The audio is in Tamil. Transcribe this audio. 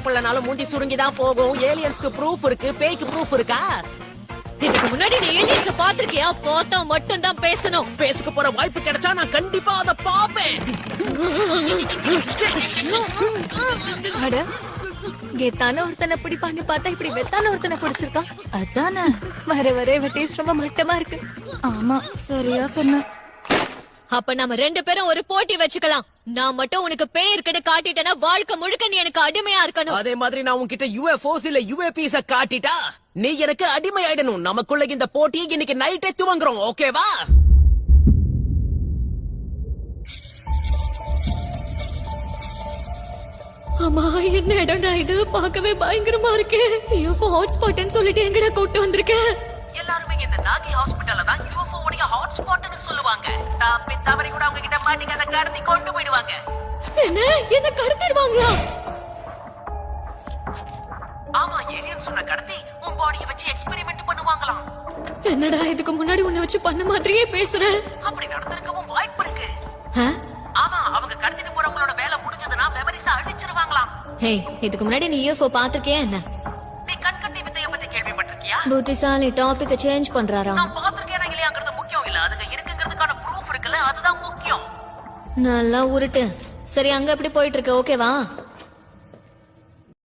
சாப்பிடலனாலும் மூஞ்சி சுருங்கிதான் போகும். ஏலியன்ஸ்க்கு ப்ரூஃப் இருக்கு, பேய்க்கு ப்ரூஃப் இருக்கா? இதுக்கு முன்னாடி நீ ஏலியன்ஸ பாத்திருக்கியா? பார்த்தா மட்டும் தான் பேசணும். ஸ்பேஸ்க்கு போற வாய்ப்பு கிடைச்சா நான் கண்டிப்பா அத பாப்பேன். அட, கெத்தான ஒருத்தனை பிடிப்பாங்க பார்த்தா இப்படி வெத்தான ஒருத்தனை பிடிச்சிருக்கா. அதானே வர வர டேஸ்ட் ரொம்ப மட்டமா இருக்கு. ஆமா, சரியா சொன்ன. அப்ப நம்ம 2 பேரும் ஒரு போட்டி வச்சுக்கலாம். நான் மட்டும் உனக்கு பேய் இருக்குன்னு காட்டிட்டேன்னா வாழ்க்கை முழுக்க நீ எனக்கு அடிமையா இருக்கணும். அதே மாதிரி நான் உன்கிட்ட UFOs இல்ல UAPs காட்டிட்டா நீ எனக்கு அடிமை ஆயிடணும். நமக்குள்ள இந்த போட்டியை இன்னைக்கு நைட்டே துவங்குறோம், ஓகேவா? ஆமா, என்ன இடம்டா இது? பார்க்கவே பயங்கரமா இருக்கு. UFO ஹாட்ஸ்பாட்னு சொல்லிட்டு எங்கடா கூட்டு வந்திருக்கேன்? எல்லாருமே இந்த நாகி ஹாஸ்பிடல்ல தான் UFO உடைய ஹாட்ஸ்பாட்னு சொல்லுவாங்க. தப்பி தவறி கூட அவங்க கிட்ட மாட்டிங்க அதை கடத்தி கொண்டு போயிடுவாங்க. என்ன கடத்திடுவாங்களா? ஆமா, ஏலியன்ஸ் உன்னை கடத்தி உன் பாடியை வச்சு எக்ஸ்பெரிமெண்ட் பண்ணுவாங்களாம். என்னடா இதுக்கு முன்னாடி உன்னை வச்சு பண்ண மாதிரியே பேசுற? அப்படி நடந்திருக்கவும் வாய்ப்பு இருக்கு. ஆமா, அவங்க கடத்திட்டு போறவங்களோட வேலை முடிஞ்சதுன்னா மெமரிஸ் அழிச்சிருவாங்களாம். ஹே, இதுக்கு முன்னாடி நீ UFO பாத்திருக்கியா என்ன? நீ கண்கட்டி வித்தைய பத்தி கேள்விப்பட்டிருக்கியா? புத்திசாலி டாபிக்க சேஞ்ச் பண்றாராம். நான் பாத்திருக்கேனா இல்லையாங்கிறது முக்கியம் இல்ல, அதுக்கு இருக்குங்கிறதுக்கான ப்ரூஃப் இருக்குல்ல, அதுதான் முக்கியம். நல்லா உருட்டு. சரி, அங்க எப்படி போயிட்டு இருக்கு? ஓகேவா?